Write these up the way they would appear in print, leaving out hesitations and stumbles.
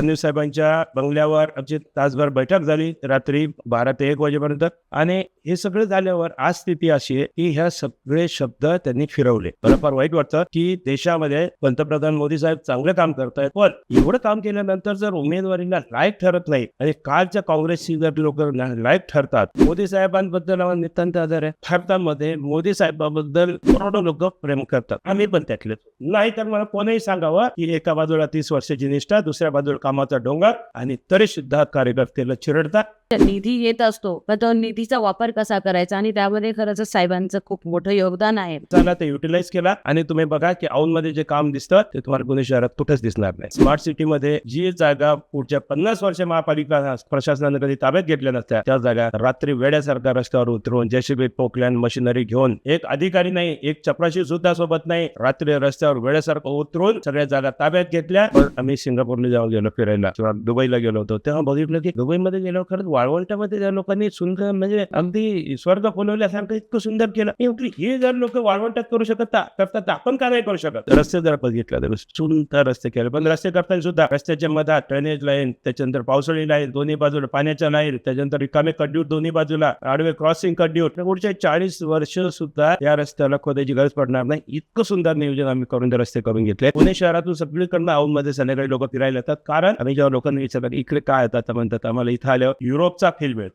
फडणवीस साहेबांच्या बंगल्यावर आमची तासभर बैठक झाली रात्री 12 ते 1 वाजेपर्यंत. आणि हे सगळं झाल्यावर आज स्थिती अशी आहे की ह्या सगळे शब्द त्यांनी फिरवले. मला फार वाईट वाटतं की देशामध्ये पंतप्रधान मोदी साहेब चांगलं काम करतायत, पण एवढं काम केल्यानंतर जर उमेदवारीला लायक ठरत नाही आणि कालच्या काँग्रेसची जर लोक लायक ठरतात, मोदी साहेबांबद्दल नितांत आधार आहे. भारतामध्ये मोदी साहेबांबद्दल करोडो लोक प्रेम करतात, आम्ही पण त्यातले नाही. तर मला कोणीही सांगावं की एका बाजूला 30 वर्षाची निष्ठा, दुसऱ्या बाजूला कामाचा डोंगर, आणि तरी सुद्धा कार्यकर्त्याला चिरडतात. निधी येत असतो पण तो निधीचा वापर कसा करायचा, आणि त्यामध्ये खरंच साहेबांचं खूप मोठं योगदान आहे. त्याला ते युटिलाइज केला. आणि तुम्ही बघा की औंधमध्ये जे काम दिसतं ते तुम्हाला पुणे शहरात कुठेच दिसणार नाही. स्मार्ट सिटीमध्ये जी जागा पुढच्या 50 वर्ष महापालिका प्रशासनाने कधी ताब्यात घेतल्या नसत्या, त्या जागा रात्री वेड्यासारखा रस्त्यावर उतरून जेसीबी पोकलॅन मशिनरी घेऊन, एक अधिकारी नाही, एक चपराशी सुद्धा सोबत नाही, रात्री रस्त्यावर वेड्यासारखं उतरून सगळ्या जागा ताब्यात घेतल्या. पण आम्ही सिंगापूरला जाऊन गेलो फिरायला किंवा दुबईला गेलो होतो, तेव्हा बघितलं की दुबईमध्ये गेलो खरंच वाळवंटामध्ये त्या लोकांनी सुंदर, म्हणजे अगदी स्वर्ग फुलवल्यासारखं इतकं सुंदर केलं. हे जर लोक वाळवंटात करू शकत करतात, आपण का नाही करू शकत? रस्ते जर बघितलं तर सुंदर रस्ते केले, पण रस्ते करताना सुद्धा रस्त्याच्या मधात ड्रेनेज लाईन, त्याच्यानंतर पावसाळी लाईन, दोन्ही बाजूला पाण्याच्या लाईन, त्याच्यानंतर रिकामे कड्यूट दोन्ही बाजूला, आडवे क्रॉसिंग कड्यूट. पुढच्या 40 वर्ष सुद्धा या रस्त्याला खोदायची गरज पडणार नाही, इतकं सुंदर नियोजन आम्ही करून ते रस्ते करून घेतले. पुणे शहरातून सगळीकडनं औंधमध्ये संध्याकाळी लोक फिरायला येतात, कारण आम्ही जेव्हा लोकांना विचारतात इकडे काय येतात, म्हणतात आम्हाला इथं आल्यावर युरोपचा फील मिळतो.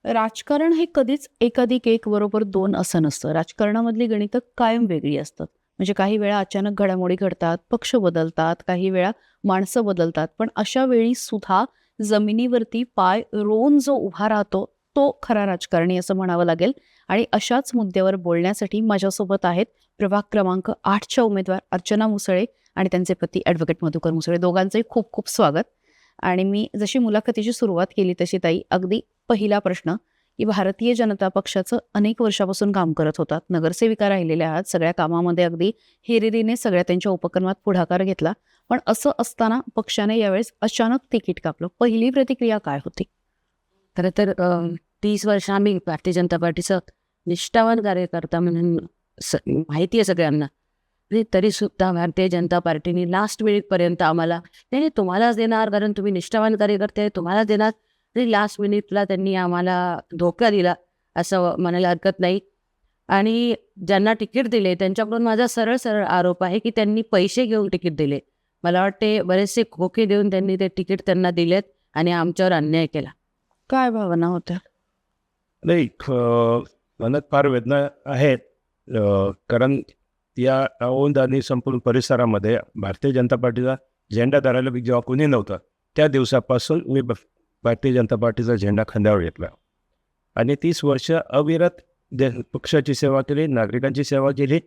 राजकारण हे कधीच 1+1=2 असं नसतं. राजकारणामधली गणितं कायम वेगळी असतात. म्हणजे काही वेळा अचानक घडामोडी घडतात, पक्ष बदलतात, काही वेळा माणसं बदलतात, पण अशा वेळी सुद्धा जमिनीवरती पाय रोवून जो उभा राहतो तो खरा राजकारणी असं म्हणावं लागेल. आणि अशाच मुद्द्यावर बोलण्यासाठी माझ्यासोबत आहेत प्रभाग क्रमांक 8च्या उमेदवार अर्चना मुसळे आणि त्यांचे पती ॲडव्होकेट मधुकर मुसळे. दोघांचंही खूप खूप स्वागत. आणि मी जशी मुलाखतीची सुरुवात केली तशी ताई, अगदी पहिला प्रश्न की भारतीय जनता पक्षाचं अनेक वर्षापासून काम करत होतात, नगरसेविका राहिलेल्या आहात, सगळ्या कामामध्ये अगदी हिरिरीने सगळ्या त्यांच्या उपक्रमात पुढाकार घेतला, पण असं असताना पक्षाने यावेळेस अचानक तिकीट कापलं. पहिली प्रतिक्रिया काय होती? खरं तर 30 वर्ष आम्ही भारतीय जनता पार्टीचं निष्ठावान कार्यकर्ता म्हणून माहिती आहे सगळ्यांना, तरी सुद्धा भारतीय जनता पार्टीने लास्ट मिनिटपर्यंत आम्हाला नाही तुम्हालाच देणार, कारण तुम्ही निष्ठावान कार्यकर्ते तुम्हालाच देणार, तरी लास्ट मिनिटला त्यांनी आम्हाला धोका दिला असं म्हणायला हरकत नाही. आणि ज्यांना तिकीट दिले त्यांच्याकडून माझा सरळ सरळ आरोप आहे की त्यांनी पैसे घेऊन तिकीट दिले. मला वाटते बरेचसे खोके देऊन त्यांनी ते तिकीट त्यांना दिलेत आणि आमच्यावर अन्याय केला. काय भावना होत्या? नाही, मनात फार वेदना आहेत, कारण या औंध आणि संपूर्ण परिसरामध्ये भारतीय जनता पार्टीचा झेंडा धरायला जेव्हा कोणी नव्हतं, त्या दिवसापासून मी भारतीय जनता पार्टीचा झेंडा खांद्यावर घेतला आणि 30 वर्ष अविरत पक्षाची सेवा केली, नागरिकांची सेवा केली.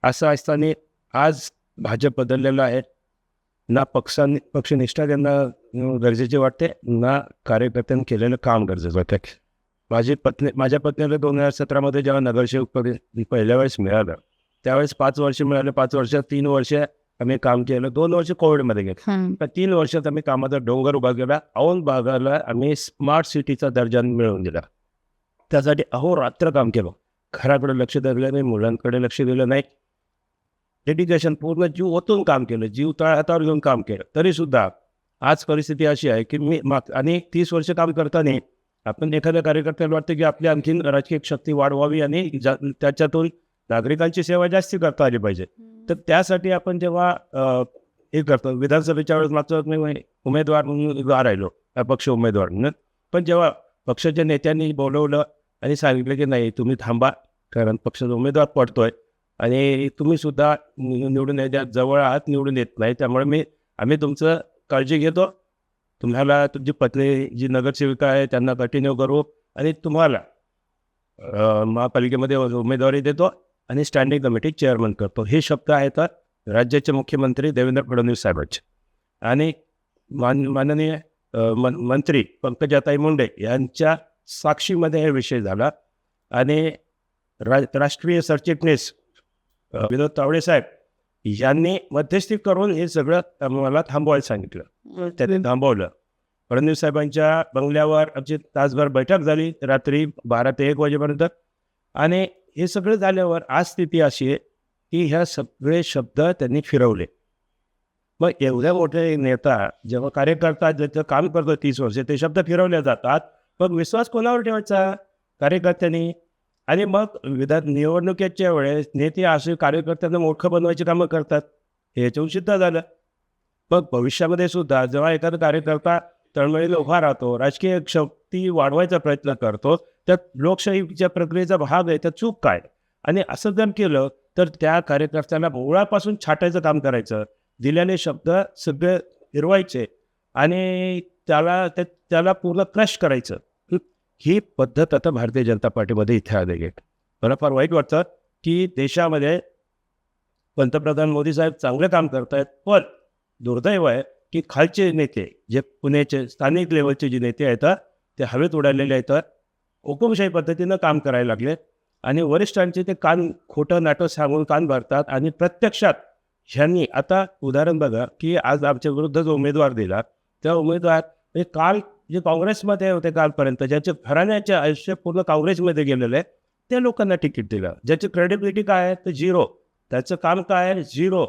असं असताना आज भाजप बदललेलं आहे. ना पक्षनिष्ठा त्यांना गरजेची वाटते, ना कार्यकर्त्यांनी केलेलं काम गरजेचं वाटतं. माझ्या पत्नीला 2017 जेव्हा नगरसेवक पहिल्या वेळेस मिळालं, त्यावेळेस 5 वर्ष मिळाले. 5 वर्षात 3 वर्ष आम्ही काम केलं, 2 वर्ष कोविडमध्ये घेतलं. तर 3 वर्षात आम्ही कामाचा डोंगर उभा केला. औंध भागाला आम्ही स्मार्ट सिटीचा दर्जा मिळवून दिला. त्यासाठी अहोरात्र काम केलं. घराकडे लक्ष दिलं नाही, मुलांकडे लक्ष दिलं नाही. डेडिकेशन, पूर्ण जीव ओतून काम केलं, जीव तळहातावर घेऊन काम केलं. तरी सुद्धा आज परिस्थिती अशी आहे की मी आणि 30 वर्ष काम करताना आपण एखाद्या कार्यकर्त्याला वाटतं की आपली आणखीन राजकीय शक्ती वाढवावी आणि त्याच्यातून नागरिकांची सेवा जास्ती करता आली पाहिजे. तर त्यासाठी आपण जेव्हा हे करतो, विधानसभेच्या वेळेस मागचं मी उमेदवार म्हणून उभा राहिलो, अपक्ष उमेदवार म्हणून. पण जेव्हा पक्षाच्या नेत्यांनी बोलवलं आणि सांगितलं की नाही तुम्ही थांबा, कारण पक्षाचा उमेदवार पडतोय आणि तुम्ही सुद्धा निवडून येण्यात जवळ आहात, निवडून येत नाही, त्यामुळे आम्ही तुमचं काळजी घेतो, तुम्हाला तुमची पत्नी जी नगरसेविका आहे त्यांना कंटिन्यू करू आणि तुम्हाला महापालिकेमध्ये उमेदवारी देतो आणि स्टँडिंग कमिटी चेअरमन करतो. हे शब्द आहेत राज्याचे मुख्यमंत्री देवेंद्र फडणवीस साहेबांचे आणि माननीय मंत्री पंकजाताई मुंडे यांच्या साक्षीमध्ये हे विषय झाला. आणि राष्ट्रीय सरचिटणीस विनोद तावडे साहेब यांनी मध्यस्थी करून हे सगळं मला थांबवायला सांगितलं. त्यांनी थांबवलं. फडणवीस साहेबांच्या बंगल्यावर आमची तासभर बैठक झाली रात्री 12 ते 1 वाजेपर्यंत. आणि हे सगळं झाल्यावर आज स्थिती अशी आहे की ह्या सगळे शब्द त्यांनी फिरवले. मग एवढ्या मोठे नेता जेव्हा कार्यकर्ता ज्याचं काम करतो 30 वर्षे ते शब्द फिरवले जातात, मग विश्वास कोणावर ठेवायचा कार्यकर्त्यांनी? आणि मग निवडणुकीच्या वेळेस नेते असे कार्यकर्त्यांना मूर्ख बनवायची कामं करतात, हे याच्याहून सिद्ध झालं. मग भविष्यामध्ये सुद्धा जेव्हा एखादा कार्यकर्ता तळमळीला उभा राहतो, राजकीय शक्ती वाढवायचा प्रयत्न करतो, तर लोकशाहीच्या प्रक्रियेचा भाग आहे, तर चूक काय? आणि असं जर केलं तर त्या कार्यकर्त्याला मुळापासून छाटायचं काम करायचं, दिलेले शब्द सगळे फिरवायचे आणि त्याला पूर्ण क्रश करायचं. ही पद्धत आता भारतीय जनता पार्टीमध्ये इथे आली आहे. मला फार वाईट वाटतं की देशामध्ये पंतप्रधान मोदी साहेब चांगलं काम करत आहेत, पण दुर्दैव आहे की खालचे नेते जे पुण्याचे स्थानिक लेवलचे जे नेते आहेत ते हवेत उडालेले आहेत, हुकुमशाही पद्धतीनं काम करायला लागले आणि वरिष्ठांचे ते कान खोटं नाटं सांगून कान भरतात आणि प्रत्यक्षात ह्यांनी आता उदाहरण बघा की आज आमच्या विरुद्ध जो उमेदवार दिला त्या उमेदवार म्हणजे काल जे काँग्रेसमध्ये होते कालपर्यंत, ज्याचे घराण्याचे आयुष्य पूर्ण काँग्रेसमध्ये गेलेलं आहे, त्या लोकांना तिकीट दिलं. ज्याची क्रेडिबिलिटी काय आहे तर झिरो, त्याचं काम काय आहे झिरो.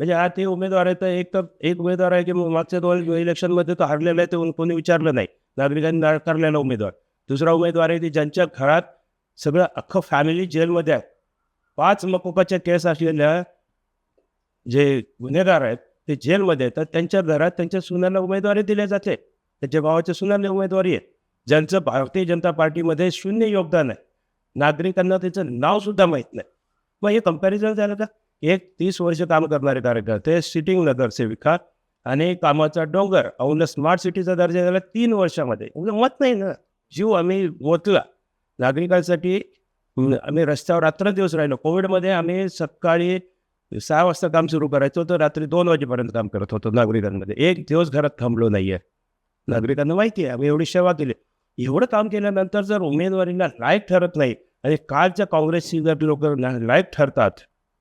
म्हणजे आज ते उमेदवार आहे तर एक उमेदवार आहे की मागच्या 2 इलेक्शनमध्ये तो हरलेला आहे, ते कोणी विचारलं नाही, नागरिकांनी नाकारलेला उमेदवार. दुसरा उमेदवार आहे की ज्यांच्या घरात सगळं अख्खं फॅमिली जेलमध्ये आहे. 5 मकोकाच्या केस असलेल्या जे गुन्हेगार आहेत ते जेलमध्ये आहेत, तर त्यांच्या घरात त्यांच्या सुनांना उमेदवारी दिल्या जाते, त्यांच्या भावाच्या सुनांना उमेदवारी आहे, ज्यांचं भारतीय जनता पार्टीमध्ये 0 योगदान आहे. नागरिकांना त्याचं नावसुद्धा माहीत नाही. मग हे कंपॅरिझन झालं का? एक 30 वर्ष काम करणारे कार्यकर्ते, सिटिंग नगरसेविका आणि कामाचा डोंगर अहो स्मार्ट सिटीचा दर्जा झाला 3 वर्षामध्ये. एवढं मत नाही ना, जीव आम्ही ओतला नागरिकांसाठी. आम्ही रस्त्यावर रात्रंदिवस राहिलो. कोविडमध्ये आम्ही सकाळी 6 वाजता काम सुरू करायचो तर रात्री 2 वाजेपर्यंत काम करत होतो नागरिकांमध्ये. एक दिवस घरात थांबलो नाही आहे. नागरिकांना माहिती आहे आम्ही एवढी सेवा केली. एवढं काम केल्यानंतर जर उमेदवारीला लायक ठरत नाही आणि कालच्या काँग्रेसची जर लोक लायक ठरतात,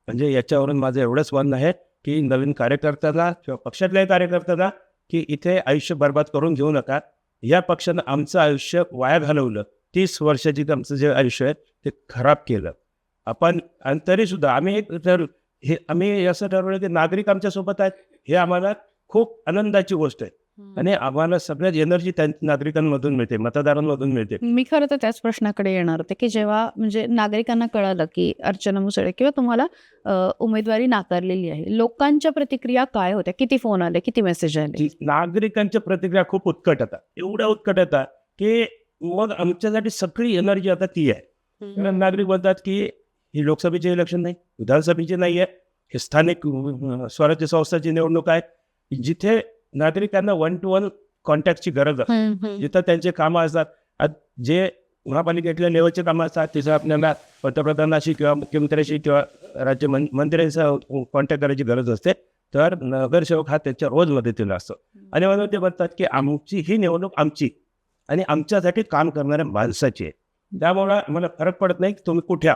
म्हणजे याच्यावरून माझं एवढंच म्हणणं आहे की नवीन कार्यकर्त्यांना किंवा पक्षातल्याही कार्यकर्त्यांना की इथे आयुष्य बर्बाद करून घेऊ नका. या पक्षानं आमचं आयुष्य वाया घालवलं. 30 वर्षाची आमचं जे आयुष्य आहे ते खराब केलं आपण. आणि तरीसुद्धा आम्ही असं ठरवलं की नागरिक आमच्यासोबत आहेत, हे आम्हाला खूप आनंदाची गोष्ट आहे. आणि आम्हाला सगळ्यात एनर्जी त्या नागरिकांमधून मिळते, मतदारांमधून मिळते. मी खरं तर त्याच प्रश्नाकडे येणार होते की जेव्हा म्हणजे नागरिकांना कळालं की अर्चना मुसळे किंवा तुम्हाला उमेदवारी नाकारलेली आहे, लोकांच्या प्रतिक्रिया काय होत्या? किती फोन आले, किती मेसेज आले? की नागरिकांच्या प्रतिक्रिया खूप उत्कट होता, एवढ्या उत्कट होता की मग आमच्यासाठी सगळी एनर्जी आता ती आहे. कारण नागरिक म्हणतात की ही लोकसभेचे इलेक्शन नाही, विधानसभेचे नाही आहे, हे स्थानिक स्वराज्य संस्थाची निवडणूक आहे, जिथे नागरिकांना 1 to 1 कॉन्टॅक्टची गरज असते, जिथं त्यांचे कामं असतात. जे महापालिकेतल्या लेवलचे कामं असतात तिथं आपल्याला पंतप्रधानाशी किंवा मुख्यमंत्र्याशी किंवा मंत्र्यांचा कॉन्टॅक्ट करायची गरज असते, तर नगरसेवक हा त्याच्या रोज मदतीला असतो. आणि म्हणून ते म्हणतात की आमची ही निवडणूक आमची आणि आमच्यासाठी काम करणाऱ्या माणसाची आहे. त्यामुळं मला फरक पडत नाही की तुम्ही कुठे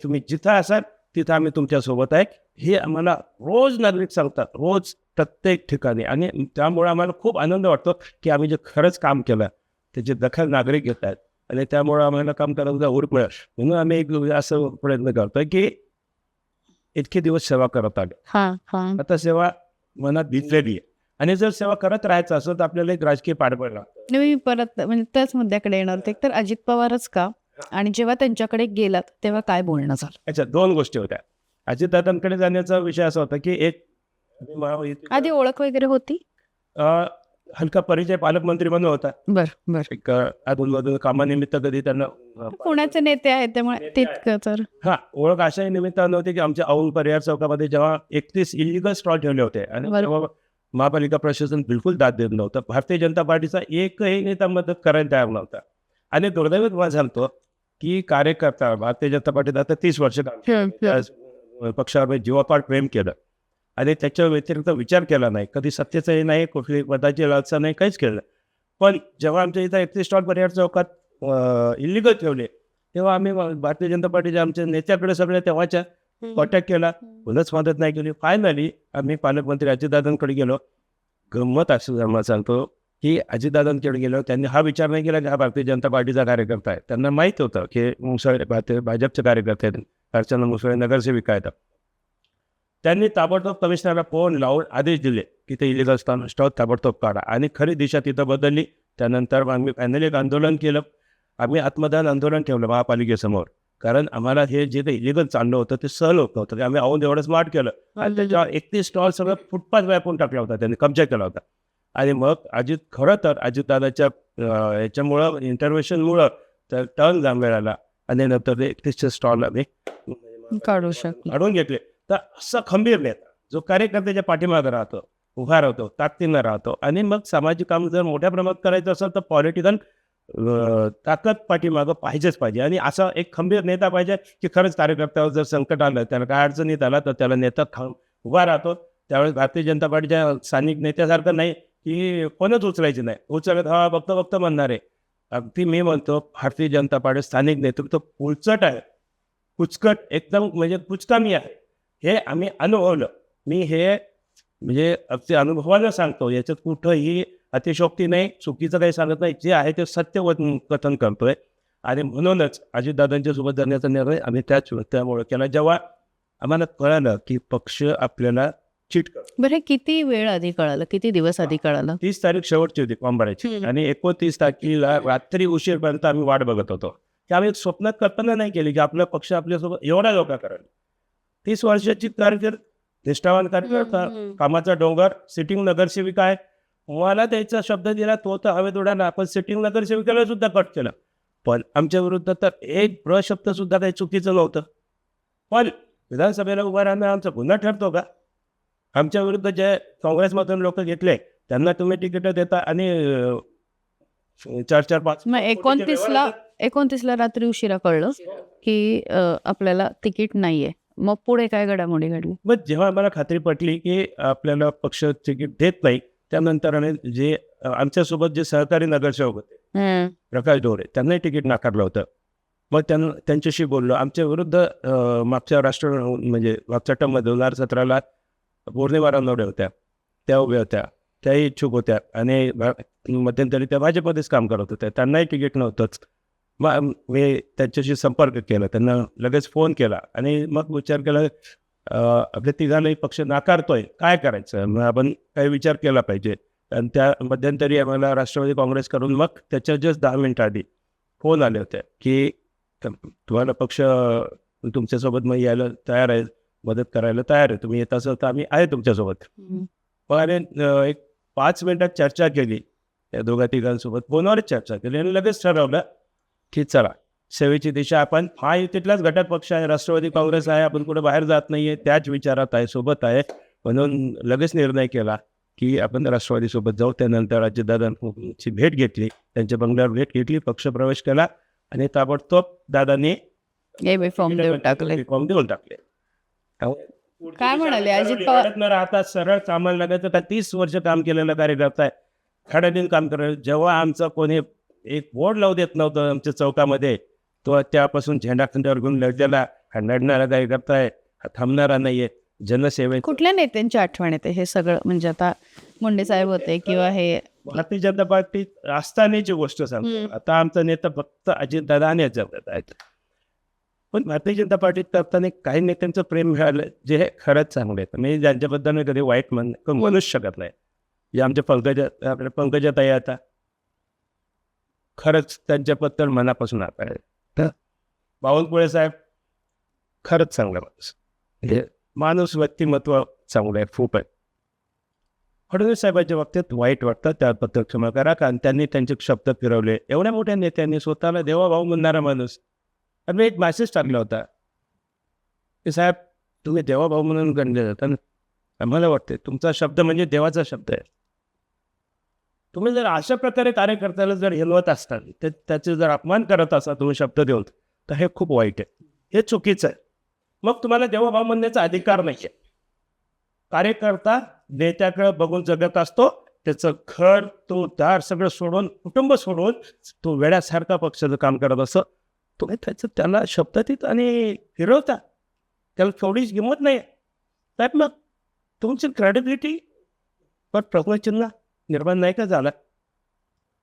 तुम्ही जिथं असाल तिथं आम्ही तुमच्यासोबत आहे, हे आम्हाला रोज नागरिक सांगतात, रोज प्रत्येक ठिकाणी. आणि त्यामुळे आम्हाला खूप आनंद वाटतो की आम्ही जे खरंच काम केलं त्याची दखल नागरिक घेत आहेत आणि त्यामुळे आम्हाला काम करायला ओढ मिळेल. म्हणून आम्ही एक असं प्रयत्न करतोय की इतके दिवस सेवा करत आलो, आता सेवा मनात भिजलेली आहे आणि जर सेवा करत राहायचं असेल तर आपल्याला एक राजकीय पाठबळ लागतं. मी परत म्हणजे त्याच मुद्द्याकडे येणार होते. तर अजित पवारच का, आणि जेव्हा त्यांच्याकडे गेलात तेव्हा काय बोलणं झालं? अच्छा, 2 गोष्टी होत्या. अजितदादांकडे जाण्याचा विषय असा होता की एक आधी ओळख वगैरे होती? हलका परिचय पालकमंत्री म्हणून होता. बर एक अधूनमधून कामानिमित्त कधी त्यांना पुण्याचे नेते आहेत त्यामुळे तितकं तर ओळख अशाही निमित्तानं होती की आमच्या औंध परिहार चौकामध्ये जेव्हा 31 इलिगल स्टॉल ठेवले होते आणि तेव्हा महापालिका प्रशासन बिलकुल दाद देत नव्हतं. भारतीय जनता पार्टीचा एकही नेता मदत करायला तयार नव्हता. आणि दुर्दैव मला सांगतो की कार्यकर्ता भारतीय जनता पार्टीत आता 30 वर्ष पक्षावर जीवापाड प्रेम केलं आणि त्याच्या व्यतिरिक्त विचार केला नाही, कधी सत्तेचाही नाही, कुठली पदाची लालसा नाही, काहीच केलं. पण जेव्हा आमच्या इथं 31 स्टॉल परिहार चौकात इलिगल ठेवले तेव्हा आम्ही भारतीय जनता पार्टीच्या आमच्या नेत्याकडे सगळ्या तेव्हाच्या कॉन्टॅक्ट केला, कोणच मदत नाही केली. फायनली आम्ही पालकमंत्री अजितदादांकडे गेलो. गंमत असं मला सांगतो की अजितदादांकडे गेलो, त्यांनी हा विचार नाही केला की हा भारतीय जनता पार्टीचा कार्यकर्ता आहे. त्यांना माहीत होतं की मुसळे भाजपचे कार्यकर्ते आहेत, अर्चना मुसळे नगरसेविका आहेत. त्यांनी ताबडतोब कमिशनरला फोन लावून आदेश दिले की ते इलिगल स्टॉल ताबडतोब काढा आणि खरी दिशा तिथं बदलली. त्यानंतर मग आम्ही फायनली एक आंदोलन केलं. आम्ही आत्मदान आंदोलन ठेवलं महापालिकेसमोर, कारण आम्हाला हे जे काही इलिगल चाललं होतं ते सहन होत नव्हतं. ते आम्ही आहोत एवढं स्मार्ट केलं आणि त्याच्यावर 31 स्टॉल सगळं फुटपाथ व्यापून टाकला होता, त्यांनी कब्जा केला होता. आणि मग खरं तर अजितदादाच्या याच्यामुळं इंटरव्हेन्शनमुळं तर टर्न मिळाला आणि नंतर ते 31 स्टॉल आम्ही काढू शकलो. काढून घेतले. तर असं खंबीर नेता जो कार्यकर्त्याच्या पाठीमागे राहतो, उभा राहतो, ताकदीनं राहतो आणि मग सामाजिक काम जर मोठ्या प्रमाणात करायचं असेल तर पॉलिटिकल ताकद पाठीमागं पाहिजेच पाहिजे. आणि असा एक खंबीर नेता पाहिजे की खरंच कार्यकर्त्यावर जर संकट आलं, त्याला काय अडचणीत आला तर त्याला नेता उभा राहतो. त्यावेळेस भारतीय जनता पार्टीच्या स्थानिक नेत्यासारखं नाही की कोणच उचलायची नाही, उचलत हा बघतं म्हणणार आहे. अगदी मी म्हणतो भारतीय जनता पार्टी स्थानिक नेतृत्व पुलचट आहे, कुचकट एकदम म्हणजे कुचकामी आहे. हे आम्ही अनुभवलं. मी हे म्हणजे अगदी अनुभवानं सांगतो, याच्यात कुठंही अतिशयोक्ती नाही, चुकीचं काही सांगत नाही, जे आहे ते सत्य कथन करतोय. आणि म्हणूनच अजितदादांच्या सोबत जाण्याचा निर्णय आम्ही त्यामुळे केला. जेव्हा आम्हाला कळालं की पक्ष आपल्याला चीट करतो. बरं, हे किती वेळ आधी कळालं, किती दिवस आधी कळालं? 30 तारीख शेवटची होती फॉर्म भरायची आणि 29 तारखेला रात्री उशीरपर्यंत आम्ही वाट बघत होतो की आम्ही स्वप्नात कल्पना नाही केली की आपला पक्ष आपल्यासोबत एवढा लोका करेल. 30 वर्षाची कारकीर्द, निष्ठावान कार्यकर्ता, कामाचा डोंगर, सिटिंग नगरसेविका आहे. मला त्याचा शब्द दिला, तो तर हवेत उडाला. आपण सिटिंग नगरसेविकाला सुद्धा कट केलं, पण आमच्या विरुद्ध तर एक शब्द सुद्धा काही चुकीचं नव्हतं. पण विधानसभेला उभा राहणं आमचा गुन्हा ठरतो का? आमच्या विरुद्ध जे काँग्रेसमधून लोक घेतले त्यांना तुम्ही तिकीट देता आणि 4-4-5 मग 29ला रात्री उशिरा कळलं की आपल्याला तिकीट नाहीये. मग पुढे काय घडामोडी घडली? मग जेव्हा आम्हाला खात्री पटली की आपल्याला पक्ष तिकीट देत नाही, त्यानंतर आम्ही जे आमच्यासोबत जे सहकारी नगरसेवक होते प्रकाश ढोरे, त्यांनाही तिकीट नाकारलं होतं. मग त्यांच्याशी बोललो. आमच्या विरुद्ध मागच्या म्हणजे मागच्या टर्ममध्ये 2017ला पौर्णिमा रानवडे होत्या, त्या उभ्या होत्या, त्याही इच्छुक होत्या आणि मध्यंतरी त्या भाजपमध्येच काम करत होत्या, त्यांनाही तिकीट नव्हतंच. मग मी त्यांच्याशी संपर्क केला, त्यांना लगेच फोन केला आणि मग विचार केला आपल्या तिघांनाही पक्ष नाकारतोय, काय करायचं? मग आपण काही विचार केला पाहिजे. आणि त्या मध्यंतरी आम्हाला राष्ट्रवादी काँग्रेस करून मग त्याच्या जस्ट 10 मिनिटं आधी फोन आले होते की तुम्हाला पक्ष तुमच्यासोबत मग यायला तयार आहे, मदत करायला तयार आहे, तुम्ही येत असाल तर आम्ही आहे तुमच्यासोबत. पण एक 5 मिनिटात चर्चा केली त्या दोघा तिघांसोबत, फोनवरच चर्चा केली आणि लगेच ठरवलं की चला सेवेची दिशा आपण हा तिथलाच घटक पक्ष आहे, राष्ट्रवादी काँग्रेस आहे, आपण कुठे बाहेर जात नाहीये, त्याच विचारात आहे, सोबत आहे. म्हणून लगेच निर्णय केला की आपण राष्ट्रवादीसोबत जाऊ. त्यानंतर अजितदादांची भेट घेतली, त्यांच्या बंगल्यावर भेट घेतली, पक्षप्रवेश केला आणि ताबडतोब दादांनी फॉर्म देऊन टाकले. काय म्हणाले अजित पवार? वाढत न राहता सरळ कामाला लागायचं. का 30 वर्ष काम केलेलं कार्यकर्ता आहे, खडादिन काम करायचं. जेव्हा आमचं कोणी एक बोर्ड लावू देत नव्हतं आमच्या चौकामध्ये, तो त्यापासून झेंडा खांद्यावर घेऊन लढलेला, लढणारा कार्यकर्ता आहे, थांबणारा नाहीये. जनसेवे कुठल्या नेत्यांची आठवण येते हे सगळं? म्हणजे आता मुंडे साहेब होते किंवा हे भारतीय जनता पार्टीत असतानाची गोष्ट सांगतो. आता आमचा नेता फक्त अजितदादा आणि जगत आहेत. पण भारतीय जनता पार्टीत करताना काही नेत्यांचं प्रेम मिळालं जे खरंच चांगलं आहे. मी ज्यांच्याबद्दल मी कधी वाईट म्हणूच शकत नाही. जे आमच्या आपल्या पंकजाताई आता खरंच त्यांच्याबद्दल मनापासून आभार आहे. तर बावनकुळे साहेब खरंच चांगला माणूस, म्हणजे माणूस व्यक्तिमत्व चांगलं आहे, खूप आहे. फडणवीस साहेबांच्या बाबतीत वाईट वाटतं, त्याबद्दल क्षमा करा, कारण त्यांनी त्यांचे शब्द फिरवले. एवढ्या मोठ्या नेत्यांनी स्वतःला देवाभाऊ म्हणणारा माणूस, आणि मी एक मॅसेज टाकला होता की साहेब तुम्ही देवाभाऊ म्हणून गणले जातात, आम्हाला वाटते तुमचा शब्द म्हणजे देवाचा शब्द आहे. तुम्ही जर अशा प्रकारे कार्यकर्त्याला जर हिलवत असताल, तर त्याचे जर अपमान करत असाल तुम्ही शब्द देऊन, तर हे खूप वाईट आहे, हे चुकीचं आहे. मग तुम्हाला देवाभाऊ म्हणण्याचा अधिकार नाही आहे. कार्यकर्ता नेत्याकडे बघून जगत असतो, त्याचं घर तो दार सगळं सोडून, कुटुंब सोडून तो वेड्यासारखा पक्षाचं काम करत असतो. तुम्ही त्याला शब्द देत आणि फिरवता, त्याला थोडीच किंमत नाही. तर मग तुमची क्रेडिबिलिटी पण प्रश्नचिन्ह निर्माण नाही का झाला?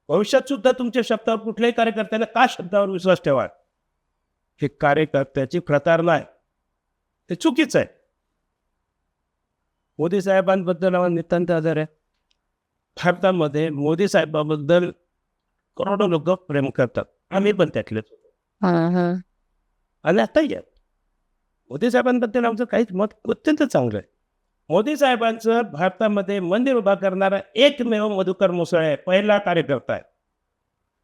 भविष्यात सुद्धा तुमच्या शब्दावर कुठल्याही कार्यकर्त्याला का शब्दावर विश्वास ठेवा? हे कार्यकर्त्याची प्रतारणा आहे, ते चुकीचं आहे. मोदी साहेबांबद्दल आम्हाला नितांत आदर आहे. भारतामध्ये मोदी साहेबाबद्दल करोडो लोक प्रेम करतात. आम्ही पण त्यातलेच होतो. आणि आताही आहे. मोदी साहेबांबद्दल आमचं काहीच मत अत्यंत चांगलं आहे. मोदी साहेबांचं भारतामध्ये मंदिर उभा करणारा एकमेव मधुकर मुसळे पहिला कार्यकर्ता आहे.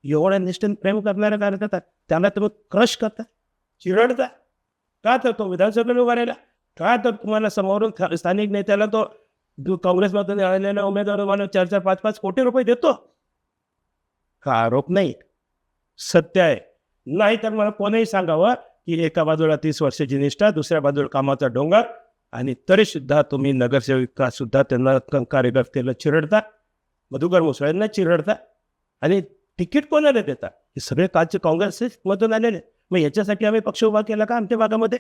एवढ्या निष्ठेने प्रेम करणारा कार्यकर्ता त्याला तुम्ही क्रश करता, चिरडता का? तर तो विधानसभेला उभा राहिला का? तर तुम्हाला समोरून स्थानिक नेत्याला तो काँग्रेसमधून आलेल्या उमेदवार मला 4-4, 5-5 कोटी रुपये देतो. हा आरोप नाही, सत्य आहे. नाही तर मला कोणीही सांगावं की एका बाजूला 30 वर्षाची निष्ठा, दुसऱ्या बाजूला कामाचा डोंगर, आणि तरीसुद्धा तुम्ही नगरसेविका सुद्धा त्यांना कार्यकर्त्याला चिरडता, मधुकर मुसळेंना चिरडता, आणि तिकीट कोणाला देता? हे सगळे कालचे काँग्रेसमधून आलेले. मग याच्यासाठी आम्ही पक्ष उभा केला का आमच्या भागामध्ये?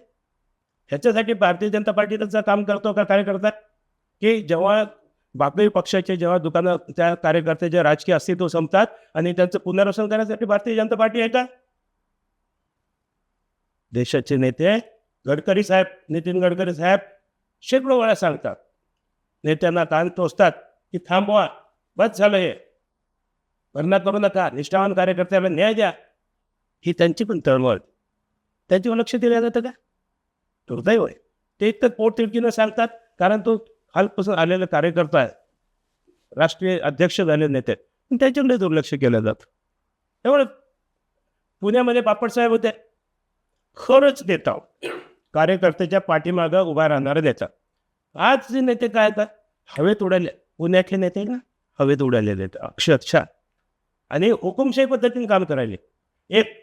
ह्याच्यासाठी भारतीय जनता पार्टीचं काम करतो का कार्यकर्ता? की जेव्हा बाकी पक्षाचे जेव्हा दुकानं त्या कार्यकर्त्याचे राजकीय अस्तित्व संपतात आणि त्यांचं पुनर्वसन करण्यासाठी भारतीय जनता पार्टी आहे का? देशाचे नेते गडकरी साहेब, नितीन गडकरी साहेब शेकडो वेळा सांगतात, नेत्यांना कान टोचतात की थांबवा, बस झालं, हे भरणा करू नका, निष्ठावान कार्यकर्त्याला न्याय द्या. ही त्यांची पण तळमळ. त्यांच्यावर लक्ष दिलं जातं का? दुर्दैव आहे. ते तर पोटतिडकीनं सांगतात, कारण तो खालपासून आलेला कार्यकर्ता आहे, राष्ट्रीय अध्यक्ष झाले नेते, पण त्याच्याकडे दुर्लक्ष केलं जातं. त्यामुळे पुण्यामध्ये बापटसाहेब होते, खरंच नेता, कार्यकर्त्याच्या पाठीमागं उभा राहणारे नेता. आज जे नेते काय येतात, हवेत उडाले, पुण्याचे नेते ना हवेत उडाले नेते अक्षरशः, आणि हुकुमशाही पद्धतीने काम करायले. एक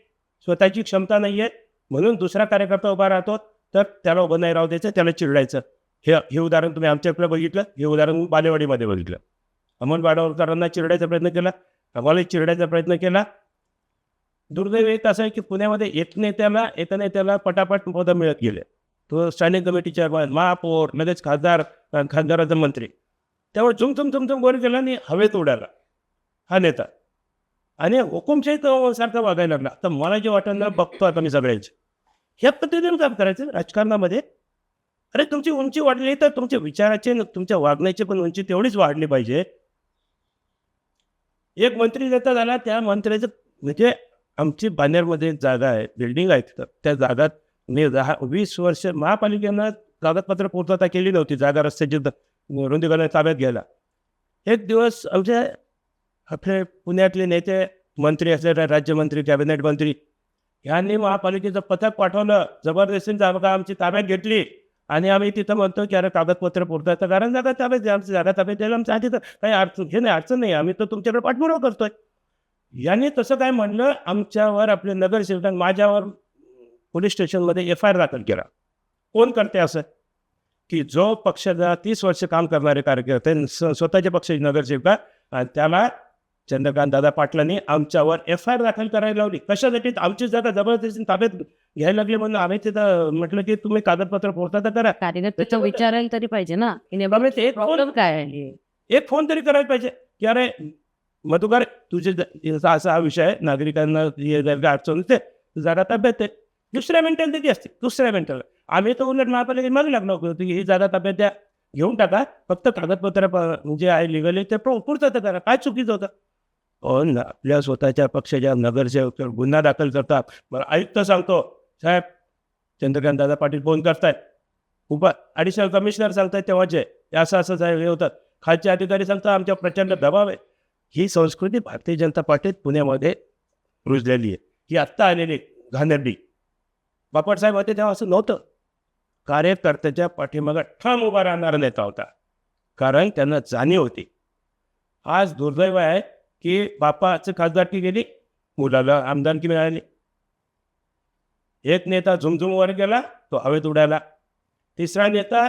स्वतःची क्षमता नाही आहे म्हणून दुसरा कार्यकर्ता उभा राहतो, तर त्याला उभं नाही राहू द्यायचं, त्याला चिरडायचं. हे उदाहरण तुम्ही आमच्याकडे बघितलं, हे उदाहरण बालेवाडीमध्ये बघितलं. अमोल बाडावकरांना चिरडायचा प्रयत्न केला, आम्हाला चिरडायचा प्रयत्न केला. दुर्दैव एक असं आहे की पुण्यामध्ये एका नेत्याला पटापट पदं मिळत गेले. तो स्टँडिंग कमिटी चेअरमन, महापौर, लगेच खासदार, खासदाराचा मंत्री. त्यामुळे झुमझुम गोरी केला आणि हवेत उडाला हा नेता, आणि हुकुमशाही सारखं वागायला लागला. तर मला जे वाटलं, बघतो आता मी सगळ्यांचे ह्या पद्धतीने काम करायचं राजकारणामध्ये. अरे तुमची उंची वाढली तर तुमच्या विचाराची, तुमच्या वागण्याची पण उंची तेवढीच वाढली पाहिजे. एक मंत्री नेता झाला, त्या मंत्र्याचं म्हणजे आमची बानेरमध्ये जागा आहे, बिल्डिंग आहे, तर त्या जागात मी 10-20 वर्ष महापालिकेनं कागदपत्र पूर्तता केली नव्हती, जागा रस्त्याची रुंदीकरण ताब्यात घ्यायला. एक दिवस आमचे आपले पुण्यातले नेते, मंत्री असलेले राज्यमंत्री, कॅबिनेट मंत्री यांनी महापालिकेचं पथक पाठवलं, जबरदस्तीने जागा आमची ताब्यात घेतली, आणि आम्ही तिथं म्हणतो की अरे कागदपत्र पुरतात, कारण जागा ताब्यात घ्या, आमची जागा ताब्यात द्यायला आमच्या आधी तर काही अडचण नाही, आम्ही तर तुमच्याकडे पाठपुरावा करतोय. यांनी तसं काय म्हणलं, आमच्यावर, आपले नगरसेवकांनी माझ्यावर पोलीस स्टेशनमध्ये FIR दाखल केला. कोण करते असं? की जो पक्षाचा 30 वर्ष काम करणारे कार्यकर्ते, स्वतःच्या पक्षाचे नगरसेवका, आणि त्याला चंद्रकांत दादा पाटलांनी आमच्यावर FIR दाखल करायला लावली. कशासाठी? आमची जागा जबरदस्तीने ताब्यात घ्यायला लागली म्हणून आम्ही तिथं म्हटलं की तुम्ही कागदपत्र पूर्तता करा. कार्यकर्त्याचं विचारायला तरी पाहिजे ना, की बाबा, ते प्रॉब्लेम काय आहे. एक फोन तरी करायला पाहिजे की अरे मधुकर, तुझे असा हा विषय आहे, नागरिकांना जर अडचण होते, जागा ताब्यात आहे. दुसऱ्या मिनिटाला दिली असते, दुसऱ्या मिनिटाला. आम्ही तर उलट महापालिकेत मागे लागलो होतो की ही जागा ताब्यात द्या, घेऊन टाका, फक्त कागदपत्र जे आहे लिगली ते पूर्तता करा. काय चुकीचं होतं? पण आपल्या स्वतःच्या पक्षाच्या नगरसेवक गुन्हा दाखल करतात. मला आयुक्त सांगतो, साहेब चंद्रकांत दादा पाटील फोन करतायत, ॲडिशनल कमिशनर सांगतायत तेव्हाचे असं हे होतात, खालचे अधिकारी सांगतात आमच्या प्रचंड दबाव आहे. ही संस्कृती भारतीय जनता पार्टीत पुण्यामध्ये रुजलेली आहे. ही आत्ता आलेली घाणेरडी. बापटसाहेब होते तेव्हा असं नव्हतं. कार्यकर्त्याच्या पाठीमागं ठाम उभा राहणारा नेता होता, कारण त्यांना जाणीव होती. आज दुर्दैव आहे की बापाचं खासदारकी गेली, मुलाला आमदारकी मिळाली. एक नेता झुमझुमवर गेला, तो हवेत उडाला. तिसरा नेता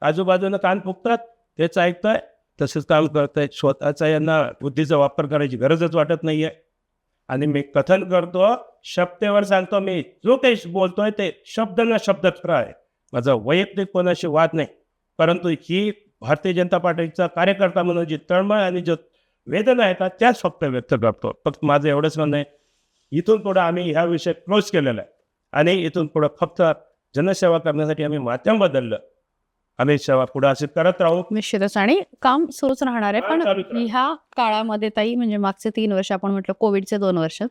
आजूबाजूनं कान फुकतात, तेच ऐकतंय, तसंच काम करतंय. स्वतःचा यांना बुद्धीचा वापर करायची गरजच वाटत नाही आहे. आणि मी कथन करतो, शब्देवर सांगतो, मी जो काही बोलतोय ते शब्द न शब्द खरं आहे. माझा वैयक्तिक कोणाशी वाद नाही, परंतु ही भारतीय जनता पार्टीचा कार्यकर्ता म्हणून जी तळमळ आणि जो वेदना येतात त्याच फक्त व्यक्त करतो. फक्त माझं एवढंच म्हणणं आहे, इथून पुढं आम्ही ह्या विषय क्लोज केलेला आहे, आणि इथून पुढं फक्त जनसेवा करण्यासाठी आम्ही माध्यम बदललं. आम्ही पुढे असे करत राहू. निश्चितच आणि काम सुरूच राहणार आहे. पण चालूच राहणार. ह्या काळामध्ये ताई म्हणजे मागचे 3 वर्ष आपण म्हटलं कोविडचे 2 वर्ष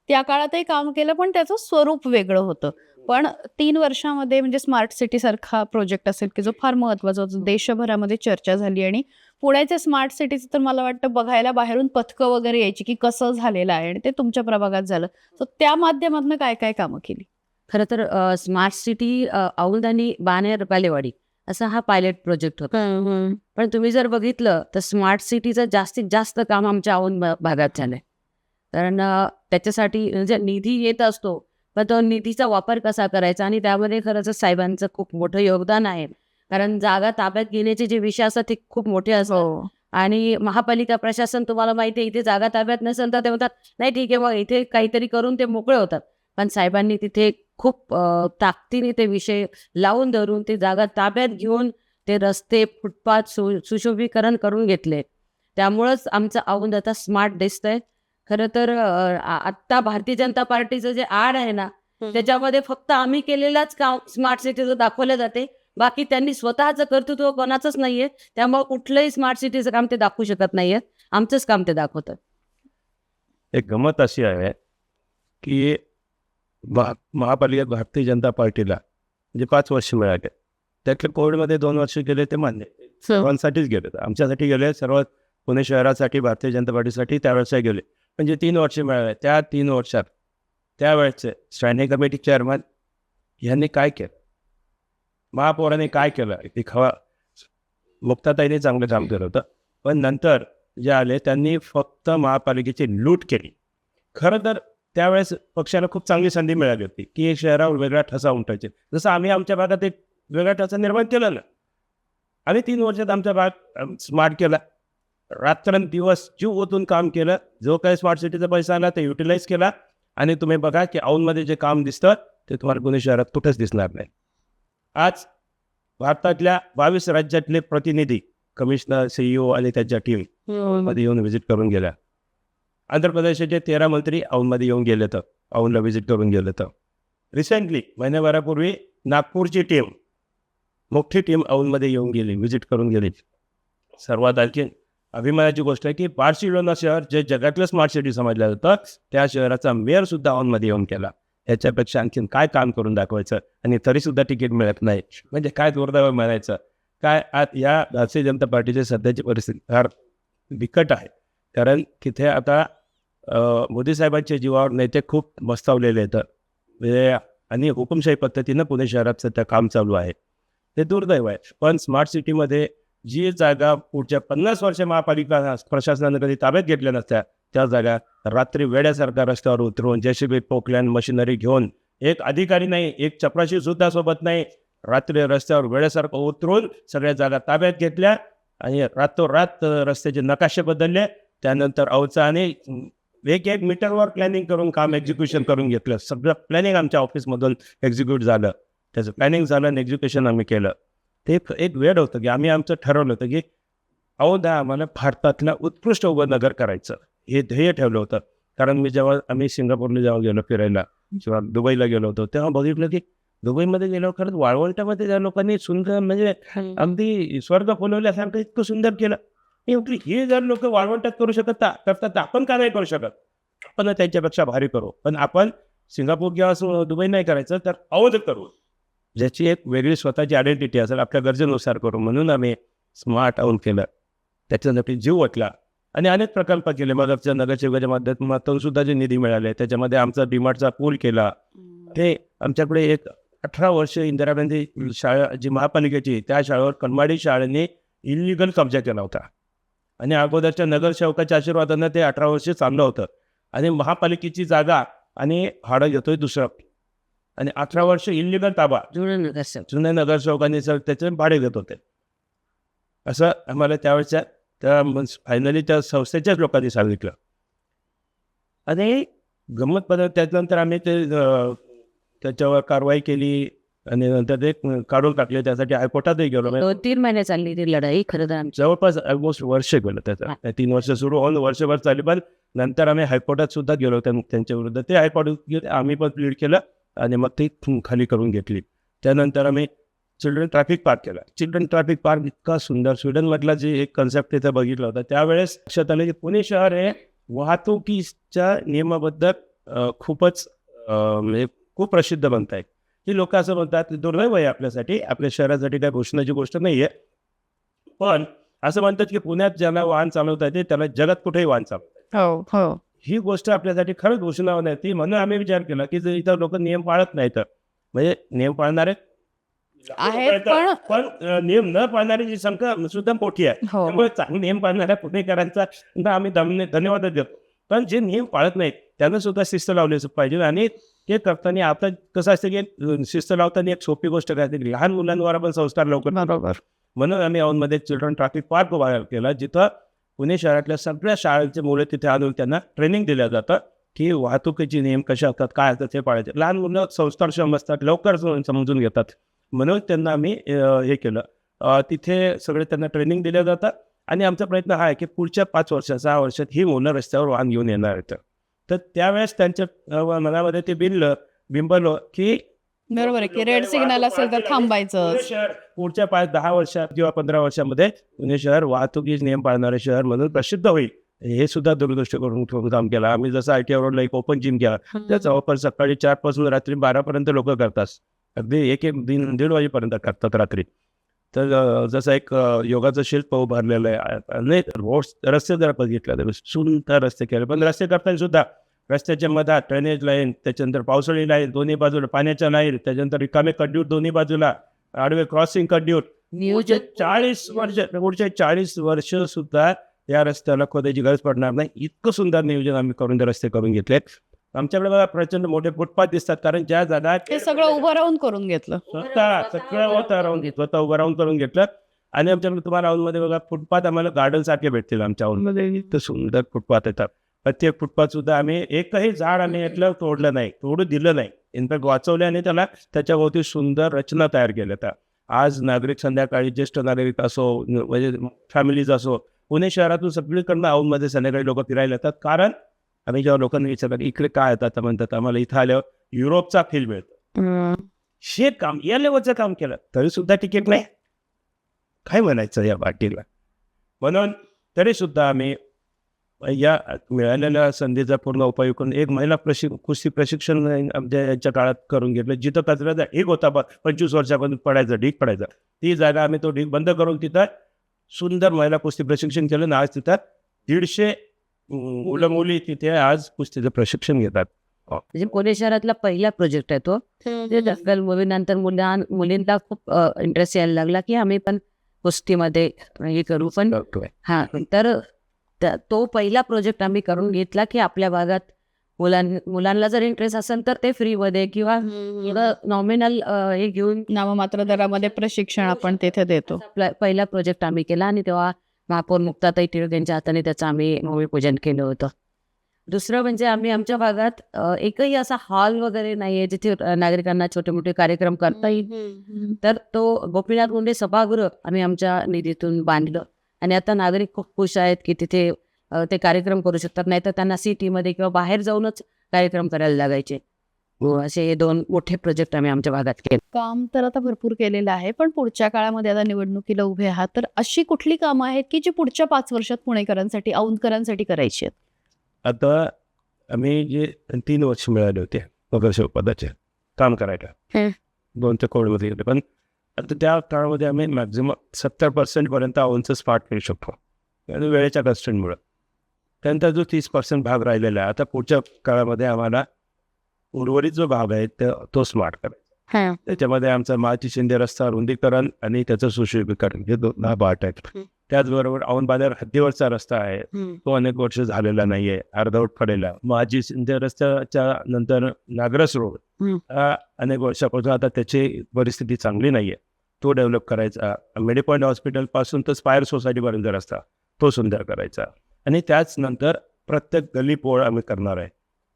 त्या काळातही काम केलं पण त्याचं स्वरूप वेगळं होतं. पण 3 वर्षामध्ये म्हणजे स्मार्ट सिटी सारखा प्रोजेक्ट असेल की जो फार महत्वाचा होता, देशभरामध्ये चर्चा झाली आणि पुण्याच्या स्मार्ट सिटीचं तर मला वाटतं बघायला बाहेरून पथकं वगैरे यायची की कसं झालेलं आहे आणि ते तुमच्या प्रभागात झालं. तर त्या माध्यमातून काय काय कामं केली? खरं तर स्मार्ट सिटी औंध आणि बाणेर बालेवाडी असा हा पायलट प्रोजेक्ट होता. पण तुम्ही जर बघितलं तर स्मार्ट सिटीचं जास्तीत जास्त काम आमच्या औंध भागात झालंय. कारण त्याच्यासाठी म्हणजे निधी येत असतो पण तो निधीचा वापर कसा करायचा आणि त्यामध्ये खरंच साहेबांचं खूप मोठं योगदान आहे. कारण जागा ताब्यात घेण्याचे जे विषय असतात ते खूप मोठे असतात आणि महापालिका प्रशासन तुम्हाला माहिती आहे इथे जागा ताब्यात नसेल तर ते म्हणतात नाही ठीक आहे मग इथे काहीतरी करून ते मोकळे होतात. पण साहेबांनी तिथे खूप ताकदीने ते विषय लावून धरून ते जागा ताब्यात घेऊन ते रस्ते फुटपाथ सुशोभीकरण करून घेतले. त्यामुळंच आमचं औंध आता स्मार्ट दिसतंय. खरं तर आत्ता भारतीय जनता पार्टीचं जे आड आहे ना त्याच्यामध्ये फक्त आम्ही केलेलाच काम स्मार्ट सिटीचं दाखवलं जाते. बाकी त्यांनी स्वतःचं कर्तृत्व कोणाचंच नाहीये. त्यामुळे कुठलंही स्मार्ट सिटीचं काम ते दाखवू शकत नाहीये. आमचंच काम ते दाखवतं. एक गमत अशी आहे की महापालिकेत भारतीय जनता पार्टीला म्हणजे 5 वर्ष मिळाले. त्यातले कोविडमध्ये 2 वर्ष गेले ते मान्य सर्वांसाठीच गेले. आमच्यासाठी गेले, सर्व पुणे शहरासाठी भारतीय जनता पार्टीसाठी त्यावेळेस गेले. म्हणजे 3 वर्ष मिळाले. त्या 3 वर्षात त्यावेळेचे स्टँडिंग कमिटी चेअरमन यांनी काय केलं, महापौरांनी काय केलं, ती मुक्ताताईने चांगलं काम केलं होतं. पण नंतर जे आले त्यांनी फक्त महापालिकेची लूट केली. खरं तर त्यावेळेस पक्षाला खूप चांगली संधी मिळाली होती की एक शहरावर वेगळा ठसा उमटायचे. जसं आम्ही आमच्या भागात एक वेगळा ठसा निर्माण केला ना. आम्ही 3 वर्षात आमचा भाग स्मार्ट केला. रात्रंदिवस जीव ओतून काम केलं. जो काही स्मार्ट सिटीचा पैसा आला ते युटिलाइज केला. आणि तुम्ही बघा की औंधमध्ये जे काम दिसतं ते तुम्हाला पुणे शहरात कुठंच दिसणार नाही. आज भारतातल्या 22 राज्यातले प्रतिनिधी, कमिशनर, CEO आणि त्यांच्या टीम मध्ये येऊन व्हिजिट करून गेल्या. आंध्र प्रदेशाचे 13 मंत्री औंधमध्ये येऊन गेले तर औंधला व्हिजिट करून गेले तर रिसेंटली महिन्याभरापूर्वी नागपूरची टीम, मोठी टीम औंधमध्ये येऊन गेली, व्हिजिट करून गेली. सर्वात आणखी अभिमानाची गोष्ट आहे की बार्सिलोना शहर जे जगातलं स्मार्ट सिटी समजलं जातं त्या शहराचा मेयर सुद्धा औंधमध्ये येऊन केला. याच्यापेक्षा आणखीन काय काम करून दाखवायचं आणि तरीसुद्धा तिकीट मिळत नाही म्हणजे काय दुर्दैव म्हणायचं. काय आज या भारतीय जनता पार्टीची सध्याची परिस्थिती फार बिकट आहे. कारण तिथे आता मोदी साहेबांच्या जीवावर नेते खूप मस्तावलेले आहेत म्हणजे आणि हुकुमशाही पद्धतीनं पुणे शहरात सध्या काम चालू आहे. ते दुर्दैव आहे. पण स्मार्ट सिटीमध्ये जी जागा पुढच्या 50 वर्ष महापालिका प्रशासनानं कधी ताब्यात घेतल्या नसत्या त्या जागा रात्री वेड्यासारखा रस्त्यावर उतरून JCB पोकलॅन मशिनरी घेऊन, एक अधिकारी नाही, एक चपराशी सुद्धा सोबत नाही, रात्री रस्त्यावर वेड्यासारखं उतरून सगळ्या जागा ताब्यात घेतल्या आणि रातोरात रस्त्याचे नकाशे बदलले. त्यानंतर अवचाने 1-1 मीटरवर प्लॅनिंग करून काम एक्झिक्युशन करून घेतलं. सगळं प्लॅनिंग आमच्या ऑफिसमधून एक्झिक्यूट झालं. त्याचं प्लॅनिंग झालं आणि एक्झिक्युशन आम्ही केलं. ते एक वेळ होतं की आम्ही आमचं ठरवलं होतं की औंध आम्हाला भारतातला उत्कृष्ट उपनगर करायचं हे ध्येय ठेवलं होतं. कारण आम्ही सिंगापूरला जेव्हा गेलो फिरायला किंवा दुबईला गेलो होतो तेव्हा बघितलं की दुबईमध्ये गेल्यावर खरंच वाळवंटामध्ये त्या लोकांनी सुंदर म्हणजे अगदी स्वर्ग फुलवल्यासारखं इतकं सुंदर केलं. मी म्हटलं हे जर लोक वाळवंटात करू करतात तर आपण का नाही करू शकत. आपण त्यांच्यापेक्षा भारी करू. पण आपण सिंगापूर किंवा दुबई नाही करायचं तर औंध करू, ज्याची एक वेगळी स्वतःची आयडेंटिटी असेल, आपल्या गरजेनुसार करू. म्हणून आम्ही स्मार्ट औंध केलं. त्याच्यासाठी जीव वाटला आणि अनेक प्रकल्प केले. मदतच्या नगरसेवकाच्या माध्यमातून सुद्धा जे निधी मिळाले त्याच्यामध्ये आमचा डीमार्टचा पूल केला. ते आमच्याकडे एक 18 वर्ष इंदिरा गांधी शाळा जी महापालिकेची त्या शाळेवर कनमाडी शाळेने इलिगल कब्जा केला होता आणि अगोदरच्या नगरसेवकाच्या आशीर्वादानं ते 18 वर्ष चाललं होतं आणि महापालिकेची जागा आणि भाडं घेतोय दुसरं आणि 18 वर्ष इलिगल ताबा जुन्या नगरसेवकांनी त्याचे भाडे घेत होते. असं आम्हाला त्यावेळेच्या त्या फायनली त्या संस्थेच्याच लोकांनी सांगितलं आणि गंमत पद्धत. त्याच्यानंतर आम्ही ते त्याच्यावर कारवाई केली आणि नंतर ते काढून टाकले. त्यासाठी हायकोर्टातही गेलो. 2-3 महिने चालली ती लढाई. खरं तर जवळपास ऑलमोस्ट वर्ष गेलं त्याचं. 3 वर्ष सुरू होऊन वर्षभर चालली. पण नंतर आम्ही हायकोर्टात सुद्धा गेलो त्यांच्या विरुद्ध. ते हायकोर्टात आम्ही पण प्लीड केलं आणि मग ती खाली करून घेतली. त्यानंतर आम्ही चिल्ड्रन ट्रॅफिक पार्क केला. चिल्ड्रन ट्रॅफिक पार्क इतका सुंदर, स्वीडनमधला जे एक कन्सेप्ट तिथे बघितला होता त्यावेळेस लक्षात आलं की पुणे शहर हे वाहतुकीच्या नियमाबद्दल खूपच म्हणजे खूप प्रसिद्ध बनत आहे. ही लोक असं म्हणतात दुर्दैव आहे आपल्यासाठी, आपल्या शहरासाठी काही घोषणाची गोष्ट नाही आहे, पण असं म्हणतात की पुण्यात ज्याला वाहन चालवता येते त्याला जगात कुठेही वाहन चालवता येते. हो हो ही गोष्ट आपल्यासाठी खरंच घोषणा नाही ती, म्हणून आम्ही विचार केला की जर इथं लोक नियम पाळत नाही तर म्हणजे नियम पाळणारे आहेत, पण नियम न पाळणाऱ्याची संख्या सुद्धा मोठी आहे. हो त्यामुळे चांगले नियम पाळणाऱ्या पुणेकरांचा सुद्धा आम्ही धन्यवाद देतो. पण जे नियम पाळत नाहीत त्यांना सुद्धा शिस्त लावली पाहिजे. आणि ते करताना आता कसं असतं की शिस्त लावताना एक सोपी गोष्ट काय असते, लहान मुलांवर आपण संस्कार लवकर बरोबर. म्हणून आम्ही औंधमध्ये चिल्ड्रन ट्रॅफिक पार्क उभा केला, जिथं पुणे शहरातल्या सगळ्या शाळांचे मुलं तिथे आणून त्यांना ट्रेनिंग दिलं जातं की वाहतुकीचे नियम कसे असतात, काय असतात ते पाळायचे. लहान मुलं संस्कारक्षम असतात, लवकर समजून घेतात, म्हणून त्यांना आम्ही हे केलं. तिथे सगळे त्यांना ट्रेनिंग दिलं जातं. आणि आमचा प्रयत्न हा आहे की पुढच्या 5 वर्षात 6 वर्षात ही मुलं रस्त्यावर वाहन घेऊन येणार आहेत. तर त्यावेळेस त्यांच्या मनामध्ये ते बिंबलं की बरोबर आहे की रेड सिग्नल असेल तर थांबायचं. पुणे शहर पुढच्या 5-10 वर्षात किंवा 15 वर्षामध्ये पुणे शहर वाहतुकीचे नियम पाळणारे शहर म्हणून प्रसिद्ध होईल. हे सुद्धा दूरदृष्टी करून काम केलं आम्ही. जसं ITI रोडला एक ओपन जिम केला, त्याचा वापर सकाळी 4 पासून रात्री 12 पर्यंत लोक करतात, अगदी एक दीड वाजेपर्यंत करतात रात्री. तर जसं एक योगाचं शिल्प उभारलेलं आहे. आणि रस्ते जर बघितलं तर सुंदर रस्ते केले, पण रस्ते करताना सुद्धा रस्त्याच्या मधात ड्रेनेज लाईन, त्याच्यानंतर पावसाळी लाईन दोन्ही बाजूला, पाण्याच्या लाईन, त्याच्यानंतर रिकामे कड्यूट दोन्ही बाजूला, आडवे क्रॉसिंग कड्यूट. नियोजन 40 वर्ष सुद्धा या रस्त्याला खोदायची गरज पडणार नाही, इतकं सुंदर नियोजन आम्ही करून ते रस्ते करून घेतले. आमच्याकडे बघा प्रचंड मोठे फुटपाथ दिसतात, कारण ज्या जागा ते सगळं उभं राहून करून घेतलं. स्वतः उभं राहून करून घेतलं. आणि आमच्याकडे तुम्हाला औंधमध्ये बघा फुटपाथ आम्हाला गार्डन सारखे भेटतील. आमच्या औंधमध्ये इतकं सुंदर फुटपाथ येतात. प्रत्येक फुटपाथ सुद्धा आम्ही एकही झाड आम्ही यातलं तोडलं नाही, तोडू दिलं नाही, इनफॅक्ट वाचवले आणि त्याच्याभोवती सुंदर रचना तयार केल्या. आज नागरिक संध्याकाळी ज्येष्ठ नागरिक असो म्हणजे फॅमिलीज असो, पुणे शहरातून सगळीकडनं औंधमध्ये संध्याकाळी लोक फिरायला येतात. कारण आम्ही जेव्हा लोकांना विचारलं इकडे काय येतात तर म्हणतात आम्हाला इथं आल्यावर युरोपचा फील मिळतो. हे काम या लेवलचं काम केलं तरी सुद्धा तिकीट नाही, काय म्हणायचं या पार्टीला. म्हणून तरी सुद्धा आम्ही या मिळालेल्या संधीचा पूर्ण उपयोग करून एक महिला कुस्ती प्रशिक्षण आमच्या याच्या काळात करून घेतलं. जिथं कचऱ्याचा ढीग होता 25 वर्षापर्यंत ढीग पडायचा, ती जागा आम्ही तो ढीग बंद करून तिथं सुंदर महिला कुस्ती प्रशिक्षण केलं. आज तिथं 150 मुलं मुली तिथे आज कुस्तीचं प्रशिक्षण घेतात. म्हणजे पुणे शहरातला पहिला प्रोजेक्ट आहे तो. ते दंगल मूवीनंतर मुलींना खूप इंटरेस्ट यायला लागला की आम्ही पण कुस्तीमध्ये हे करू. पण हा तर तो पहिला प्रोजेक्ट आम्ही करून घेतला की आपल्या भागात मुलांना जर इंटरेस्ट असेल तर ते फ्रीमध्ये किंवा नॉमिनल हे घेऊन नाममात्र दरामध्ये प्रशिक्षण आपण तिथे देतो. पहिला प्रोजेक्ट आम्ही केला. आणि तेव्हा महापौर मुक्ताताई टिळक यांच्या हाताने त्याचं आम्ही भूमिपूजन केलं होतं. दुसरं म्हणजे आम्ही आमच्या भागात एकही असा हॉल वगैरे नाही आहे जिथे नागरिकांना छोटे मोठे कार्यक्रम करता येईल. तर तो गोपीनाथ मुंडे सभागृह आम्ही आमच्या निधीतून बांधलं. आणि आता नागरिक खूप खुश आहेत की तिथे ते कार्यक्रम करू शकतात, नाही तर त्यांना सिटीमध्ये किंवा बाहेर जाऊनच कार्यक्रम करायला लागायचे. असे हे 2 मोठे प्रोजेक्ट आम्ही आमच्या भागात केले. काम तर आता भरपूर केलेलं आहे, पण पुढच्या काळामध्ये आता निवडणुकीला उभे आहात, तर अशी कुठली कामं आहेत की जी पुढच्या 5 वर्षात पुणेकरांसाठी औंधकरांसाठी करायची आहेत? आता आम्ही जे 3 वर्ष मिळाले होते नगरसेवक पदाचे काम करायला 2 कोविडमध्ये गेले, पण आता त्या काळामध्ये आम्ही मॅक्झिमम 70% पर्यंत औंधचं स्मार्ट करू शकतो आणि वेळेच्या कन्स्टंटमुळं. त्यानंतर जो 30% भाग राहिलेला आहे, आता पुढच्या काळामध्ये आम्हाला उर्वरित जो भाग आहे तो स्मार्ट करायचा. त्याच्यामध्ये आमचा महाची शिंदे रस्ता रुंदीकरण आणि त्याचं सुशोभीकरण हे 2 पार्ट आहेत. त्याचबरोबर औंध बाजार हद्दीवरचा रस्ता आहे, तो अनेक वर्ष झालेला नाहीये, अर्धवट पडलेला. महाजी शिंदे रस्त्याच्या नंतर नागरस रोड अनेक वर्षापासून आता त्याची परिस्थिती चांगली नाहीये, तो डेव्हलप करायचा. मेडिपॉईंट हॉस्पिटल पासून तर स्पायर सोसायटीपर्यंत रस्ता तो सुंदर करायचा. आणि त्याच नंतर प्रत्येक गल्लीबोळ आम्ही करणार आहे.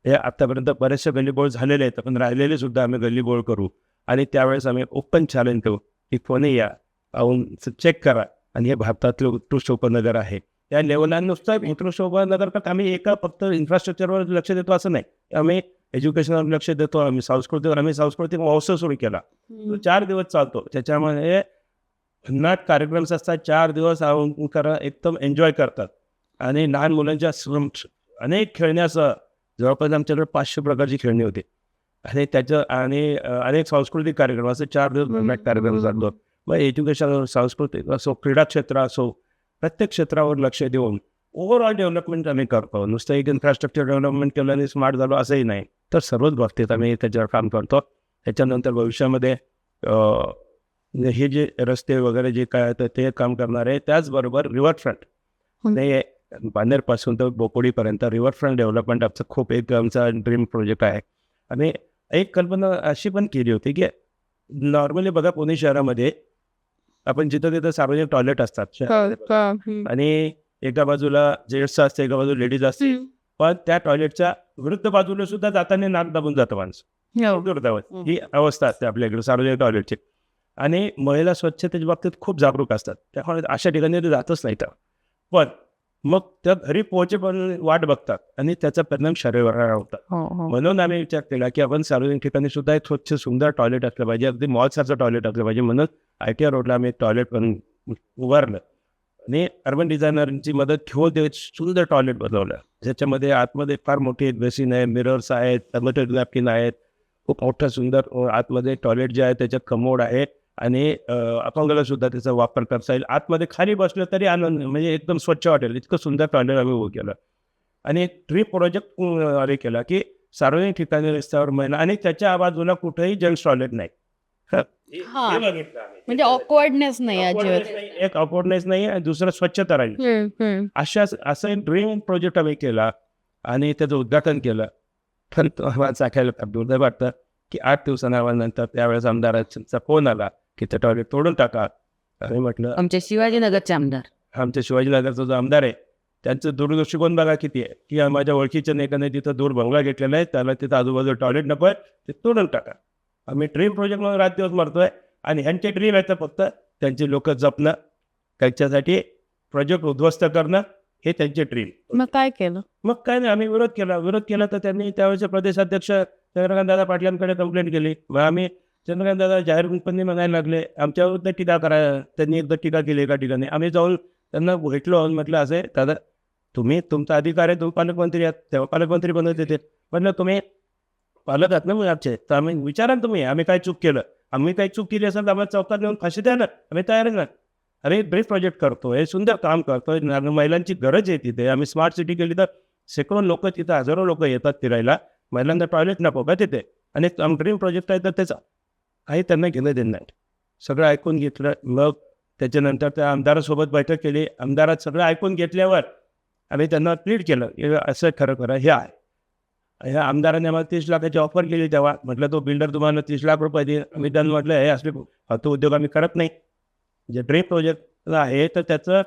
हे आतापर्यंत बरेचसे गल्लीबोळ झालेले आहेत, पण राहिलेले सुद्धा आम्ही गल्लीबोळ करू. आणि त्यावेळेस आम्ही ओपन चॅलेंज देऊ की कोणी या औंध चेक करा आणि हे भारतातलं उत्कृष्ट उपनगर आहे. त्या लेवलला नुसतं उत्कृष्ट उपनगर तर आम्ही एका फक्त इन्फ्रास्ट्रक्चरवर लक्ष देतो असं नाही, आम्ही एज्युकेशनवर लक्ष देतो आम्ही, सांस्कृतिक महोत्सव सुरू केला. तो 4 दिवस चालतो. त्याच्यामध्ये भन्नाट कार्यक्रम असतात. 4 दिवस एकदम एन्जॉय करतात. आणि लहान मुलांच्या अनेक खेळण्यासह जवळपास आमच्याकडे 500 प्रकारची खेळणी होती. आणि अनेक सांस्कृतिक कार्यक्रम असे 4 दिवस भन्नाट कार्यक्रम चालतो. मग एज्युकेशन, सांस्कृतिक असो, क्रीडा क्षेत्र असो, प्रत्येक क्षेत्रावर लक्ष देऊन ओव्हरऑल डेव्हलपमेंट आम्ही करतो. नुसतं एक इन्फ्रास्ट्रक्चर डेव्हलपमेंट केलं आणि स्मार्ट झालो असंही नाही, तर सर्वच बाबतीत आम्ही त्याच्यावर काम करतो. त्याच्यानंतर भविष्यामध्ये हे जे रस्ते वगैरे जे काय आहे ते काम करणार आहे. त्याचबरोबर रिव्हरफ्रंट, बांदेरपासून तर बोपोडीपर्यंत रिव्हरफ्रंट डेव्हलपमेंट आमचा ड्रीम प्रोजेक्ट आहे. आणि एक कल्पना अशी पण केली होती की नॉर्मली बघा पुणे शहरामध्ये आपण जिथं तिथं सार्वजनिक टॉयलेट असतात आणि एका बाजूला जेंट्स असते, एका बाजूला लेडीज असते, पण त्या टॉयलेटच्या विरुद्ध बाजूला सुद्धा जाताना नाक दाबून जातं माणसं. दुर्दैवाची ही अवस्था असते आपल्याकडे सार्वजनिक टॉयलेटची. आणि महिला स्वच्छतेच्या बाबतीत खूप जागरूक असतात, त्यामुळे अशा ठिकाणी ते जातच नाही. पण मग त्या घरी पोहोचेपर्यंत वाट बघतात आणि त्याचा परिणाम शरीरावर होतात. म्हणून आम्ही विचार केला की आपण सार्वजनिक ठिकाणी सुद्धा एक स्वच्छ सुंदर टॉयलेट असलं पाहिजे, अगदी मॉलसारखं टॉयलेट असलं पाहिजे. म्हणून ITR रोडला आम्ही एक टॉयलेट पण उभारलं आणि अर्बन डिझायनरची मदत घेऊन ते सुंदर टॉयलेट बनवलं, ज्याच्यामध्ये आतमध्ये फार मोठी बेसिन आहे, मिरर्स आहेत, थर्मोटेड नॅपकिन आहेत, खूप मोठं सुंदर आतमध्ये टॉयलेट जे आहे त्याच्यात कमोड आहे आणि अपंगाला सुद्धा त्याचा वापर करता येईल. आतमध्ये खाली बसलं तरी आनंद, म्हणजे एकदम स्वच्छ वाटेल इतकं सुंदर टॉयलेट आम्ही उभं केलं. आणि एक ट्री प्रोजेक्ट आम्ही केला की सार्वजनिक ठिकाणी रस्त्यावर महिला आणि त्याच्या बाजूला कुठेही जेंट्स टॉयलेट नाही. हे बघितलं आम्ही. म्हणजे ऑकवर्डनेस नाही Awkwardness नाही, एक ऑकवर्डनेस नाही आणि दुसरं स्वच्छता राहील. असं एक ड्रीम प्रोजेक्ट आम्ही केला आणि त्याचं उद्घाटन केलं. पण सांगायला फार दुर्दैव वाटतं की 8 दिवसानंतर त्यावेळेस आमदारांचा फोन आला की ते टॉयलेट तोडून टाका. आम्ही म्हटलं आमचे शिवाजीनगरचे आमदार, आमच्या शिवाजीनगरचा जो आमदार आहे त्यांचं दूरदृष्टिकोन बघा किती आहे की माझ्या ओळखीच्या एकाने तिथं दूर बंगला घेतलेला आहे, त्याला तिथं आजूबाजूला टॉयलेट नको आहे, ते तोडून टाका. आम्ही ड्रीम प्रोजेक्ट म्हणून रात दिवस मारतोय आणि ह्यांचे ड्रीम आहे तर फक्त त्यांची लोक जपणं, त्यांच्यासाठी प्रोजेक्ट उद्ध्वस्त करणं, हे त्यांचे ड्रीम. मग काय केलं? मग काय नाही, आम्ही विरोध केला तर त्यांनी त्यावेळेचे प्रदेशाध्यक्ष चंद्रकांतदादा पाटलांकडे कंप्लेंट केली. मग आम्ही चंद्रकांतदादा जाहीरपणे म्हणायला लागले, आमच्या विरुद्ध टीका करायला. त्यांनी एकदा टीका केली एका ठिकाणी. आम्ही जाऊन त्यांना भेटलो, म्हटलं असं आहे दादा, तुम्ही तुमचा अधिकार आहे, तुम्ही पालकमंत्री आहात, तेव्हा पालकमंत्री बनवत येते. म्हटलं तुम्ही पालक आहात ना मग आमचे, तर आम्ही विचारा ना तुम्ही आम्ही काय चूक केलं, आम्ही काही चूक केली असेल तर आम्हाला चौकात नेऊन फाशी द्या ना, आम्ही तयार आहे ना. अरे ब्रीफ प्रोजेक्ट करतोय, सुंदर काम करतोय, महिलांची गरज आहे तिथे. आम्ही स्मार्ट सिटी केली तर शेकडो लोक तिथं, हजारो लोक येतात फिरायला, महिलांना टॉयलेट नको का तिथे, आणि ड्रीम प्रोजेक्ट आहे तर त्याचा काही त्यांना घेणं देणं नाही. सगळं ऐकून घेतलं. मग त्याच्यानंतर त्या आमदारासोबत बैठक केली. आमदारात सगळं ऐकून घेतल्यावर आम्ही त्यांना प्लीड केलं, असं खरं खरं हे आहे. ह्या आमदाराने आम्हाला 30 लाखाची ऑफर केली. तेव्हा म्हटलं तो बिल्डर तुम्हाला 30 लाख रुपये देईल. आम्ही त्यांना म्हटलं हे असले फालतू उद्योग आम्ही करत नाही, जे ड्रीम प्रोजेक्ट आहे तर त्याचं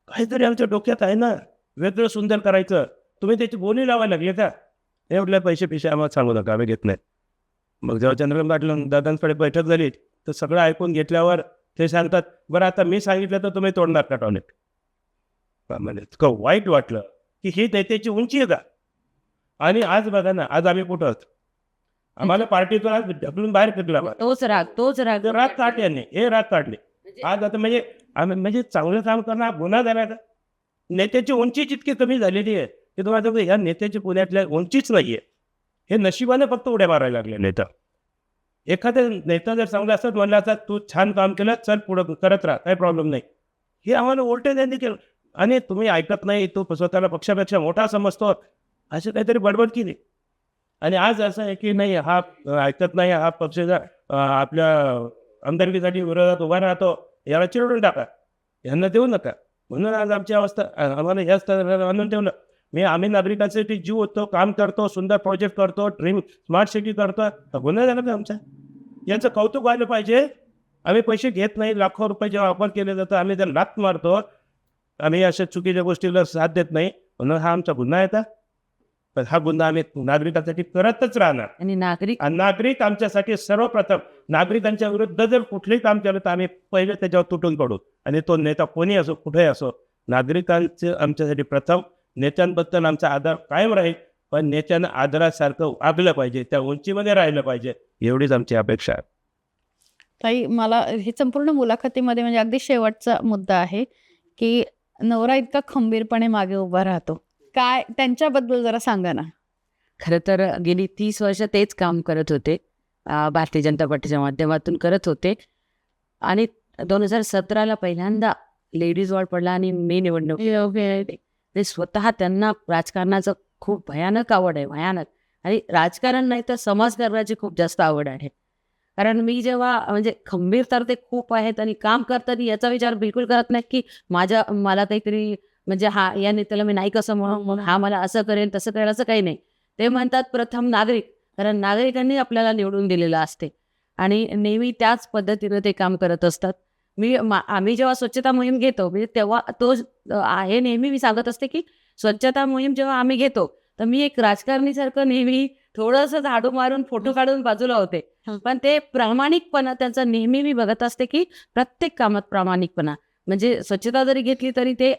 काहीतरी आमच्या डोक्यात आहे ना, वेगळं सुंदर करायचं. तुम्ही त्याची बोली लावायला लागले का? हे म्हटलं पैसे आम्हाला सांगू नका, आम्ही घेत नाही. मग जेव्हा चंद्रकांत पाटील दादांकडे बैठक झाली तर सगळं ऐकून घेतल्यावर ते सांगतात, बरं आता मी सांगितलं तर तुम्ही तोडणार का टॉयलेट? म्हणजे इतकं वाईट वाटलं की ही त्याची उंची आहे का. आणि आज बघा ना, आज आम्ही कुठं आहोत, आम्हाला पार्टीतून आज ढकलून बाहेर फेकला. तोच राग रात काढल्याने हे रात काढले. आज आता म्हणजे चांगलं काम करणं गुन्हा झाला का? नेत्याची उंची जितकी कमी झालेली आहे की तुम्हाला ह्या नेत्याची पुण्यातल्या उंचीच नाहीये. हे नशिबाने फक्त उड्या मारायला लागले नेता. एखादा नेता जर चांगला असतात म्हणलं असतात, तू छान काम केलं, चल पुढं करत राहा, काही प्रॉब्लेम नाही. हे आम्हाला उलटे त्यांनी केलं. आणि तुम्ही ऐकत नाही, तो स्वतःला पक्षापेक्षा मोठा समजतो, अशी काहीतरी बडबड केली. आणि आज असं आहे की नाही, हा ऐकत नाही, हा पक्षाचा आपल्या आमदारकीसाठी विरोधात उभा राहतो, याला चिरडून टाका, यांना देऊ नका. म्हणून आज आमची अवस्था, आम्हाला ह्या स्तरावर आणून ठेवलं. आम्ही नागरिकांसाठी जीव होतो, काम करतो, सुंदर प्रोजेक्ट करतो, ड्रीम स्मार्ट सिटी करतो, गुन्हा झाला का आमचा? यांचं कौतुक व्हायला पाहिजे. आम्ही पैसे घेत नाही, लाखो रुपये जेव्हा वापर केले जातं आम्ही त्याला लाथ मारतो, आम्ही अशा चुकीच्या गोष्टीला साथ देत नाही, म्हणून हा आमचा गुन्हा येतात. पण हा गुन्हा आम्ही नागरिकांसाठी करतच राहणार. आणि नागरिक आमच्यासाठी सर्वप्रथम, नागरिकांच्या विरुद्ध जर कुठलंही काम केलं तर आम्ही पहिले त्याच्यावर तुटून पडू. आणि तो नेता कोणी असो, कुठेही असो, नागरिकांचे आमच्यासाठी प्रथम, नेत्यांबद्दल आमचा आदर कायम राहील. पण नेत्यांना आदरासारखं वागलं पाहिजे, त्या उंचीमध्ये राहिलं पाहिजे, एवढीच आमची अपेक्षा आहे. ताई, मला ही संपूर्ण मुलाखतीमध्ये म्हणजे अगदी शेवटचा मुद्दा आहे की नवरा इतका खंबीरपणे मागे उभा राहतो, काय त्यांच्याबद्दल जरा सांगा ना. खरं तर गेली 30 वर्ष तेच काम करत होते. भारतीय जनता पार्टीच्या माध्यमातून करत होते आणि 2017ला पहिल्यांदा लेडीज वॉर्ड पडला आणि मी निवडणूक ते स्वतः त्यांना राजकारणाचं खूप भयानक आवड आहे, भयानक. आणि राजकारण नाही तर समाजकारणाची खूप जास्त आवड आहे. कारण मी जेव्हा म्हणजे खंबीर तर ते खूप आहेत आणि काम करताना याचा विचार बिलकुल करत नाही की मला काहीतरी म्हणजे या नेत्याला मी नाही कसं म्हणून हा मला असं करेल तसं करेल, असं काही नाही. ते म्हणतात प्रथम नागरिक, कारण नागरिकांनी आपल्याला निवडून दिलेलं असते आणि नेहमी त्याच पद्धतीनं ते काम करत असतात. आम्ही जेव्हा स्वच्छता मोहीम घेतो म्हणजे तेव्हा हे नेहमी मी सांगत असते की स्वच्छता मोहीम जेव्हा आम्ही घेतो तर मी एक राजकारणीसारखं नेहमी थोडंसं झाडू मारून फोटो काढून बाजूला होते, पण ते प्रामाणिकपणा त्यांचा नेहमी मी बघत असते की प्रत्येक कामात प्रामाणिकपणा. म्हणजे स्वच्छता जरी घेतली तरी ते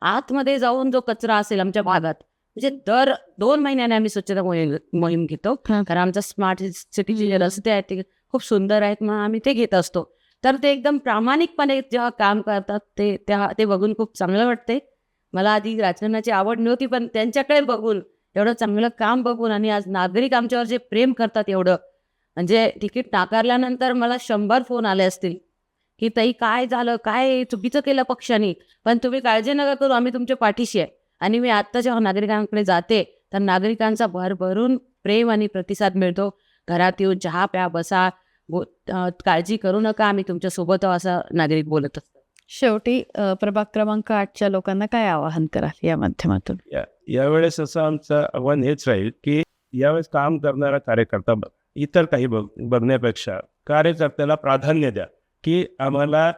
आतमध्ये जाऊन जो कचरा असेल आमच्या भागात, म्हणजे दर 2 महिन्याने आम्ही स्वच्छता मोहीम घेतो. कारण आमचा स्मार्ट सिटीचे जे रस्ते आहेत ते खूप सुंदर आहेत म्हणून आम्ही ते घेत असतो. तर ते एकदम प्रामाणिकपणे जेव्हा काम करतात ते बघून खूप चांगलं वाटते. मला आधी राजकारणाची आवड नव्हती, पण त्यांच्याकडे बघून एवढं चांगलं काम बघून आणि आज नागरिक आमच्यावर जे प्रेम करतात एवढं, म्हणजे तिकीट नाकारल्यानंतर मला 100 फोन आले असतील की ताई काय झालं, काय चुकीचं केलं पक्षाने, पण तुम्ही काळजी नका करू, आम्ही तुमच्या पाठीशी आहे. आणि मी आत्ता जेव्हा नागरिकांकडे जाते तर नागरिकांचा भरभरून प्रेम आणि प्रतिसाद मिळतो. घरात येऊन चहा प्या, बसा, काळजी करू नका, आम्ही तुमच्यासोबत आहोत, असं नागरिक बोलत असतात. शेवटी प्रभाग क्रमांक 8च्या लोकांना काय आवाहन कराल या माध्यमातून. यावेळेस असं आमचं आव्हान हेच राहील की यावेळेस काम करणारा कार्यकर्ता इतर काही बघण्यापेक्षा कार्यकर्त्याला प्राधान्य द्या, की आम्हाला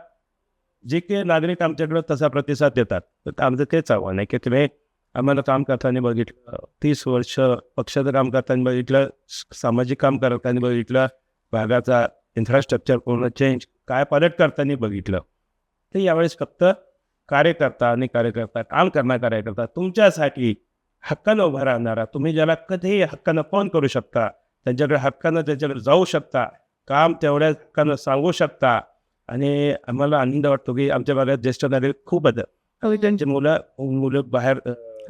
जे काही नागरिक आमच्याकडे तसा प्रतिसाद देतात, तर आमचं तेच आव्हान आहे की तुम्ही आम्हाला काम करताना बघितलं, 30 वर्ष पक्षाचं काम करताना बघितलं, सामाजिक काम करताना बघितलं, भागाचा इन्फ्रास्ट्रक्चर पूर्ण चेंज काय पालट करताना बघितलं. तर यावेळेस फक्त कार्यकर्ता काम करणारा कार्यकर्ता तुमच्यासाठी हक्कानं उभा राहणारा, तुम्ही ज्याला कधीही हक्कानं फोन करू शकता, त्यांच्याकडे जाऊ शकता, काम तेवढ्या हक्कानं सांगू शकता. आणि आम्हाला आनंद वाटतो की आमच्या भागात ज्येष्ठ नागरिक खूप आहेत. त्यांची मुलं बाहेर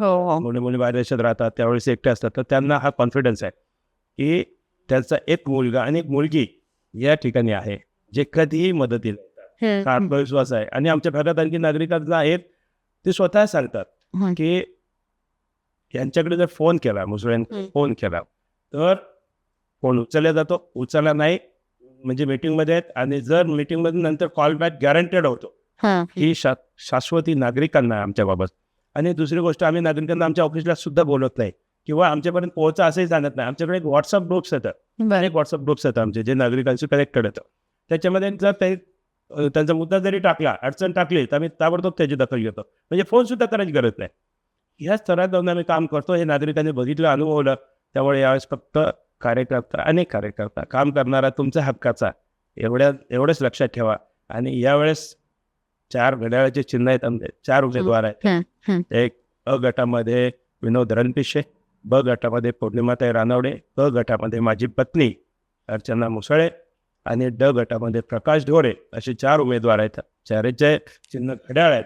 मुली बाहेर देशात राहतात, त्यावेळेस एकटे असतात, तर त्यांना हा कॉन्फिडन्स आहे की त्यांचा एक मुलगा आणि एक मुलगी या ठिकाणी आहे जे कधीही मदतीला येतात. हा आत्मविश्वास आहे. आणि आमच्या भागात आणखी नागरिकांना आहेत, ते स्वतः सांगतात की यांच्याकडे जर फोन केला, मुसळ्यांकडे फोन केला तर फोन उचलला जातो, उचलला नाही म्हणजे मीटिंगमध्ये आहेत, आणि जर मीटिंगमध्ये नंतर कॉल बॅक गॅरंटेड होतो. ही शाश्वती नागरिकांना आमच्या बाबत. आणि दुसरी गोष्ट, आम्ही नागरिकांना आमच्या ऑफिसला सुद्धा बोलत नाही किंवा आमच्यापर्यंत पोहोचा असंही सांगत नाही. आमच्याकडे एक व्हॉट्सअप ग्रुप्स येतात, अनेक व्हॉट्सअप ग्रुप्स आहेत आमचे जे नागरिकांशी कनेक्टेड येतं. त्याच्यामध्ये जर त्यांचा मुद्दा जरी टाकला, अडचण टाकली, तर आम्ही ताबडतोब त्याची दखल घेतो. म्हणजे फोन सुद्धा करायची गरज नाही. ह्या स्तरात जाऊन आम्ही काम करतो, हे नागरिकांनी बघितलं, अनुभवलं. त्यामुळे यावेळेस फक्त कार्यकर्ता काम करणारा तुमच्या हक्काचा एवढंच लक्षात ठेवा. आणि यावेळेस 4 घड्याळाचे चिन्ह आहेत, आमचे 4 उमेदवार आहेत. एक अ गटामध्ये विनोद रणपिसे, ब गटामध्ये पौर्णिमाताई रानवडे, क गटामध्ये माझी पत्नी अर्चना मुसळे आणि ड गटामध्ये प्रकाश ढोरे, असे 4 उमेदवार आहेत. 4चे चिन्ह घड्याळ आहेत.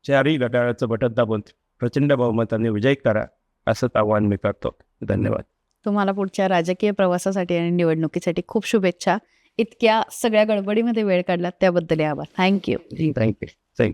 4ही घड्याळाचं बटन दाबून प्रचंड बहुमताने विजय करा, असंच आव्हान मी करतो. धन्यवाद. तुम्हाला पुढच्या राजकीय प्रवासासाठी आणि निवडणुकीसाठी खूप शुभेच्छा. इतक्या सगळ्या गडबडीमध्ये वेळ काढला त्याबद्दल आभार. थँक्यू. थँक्यू.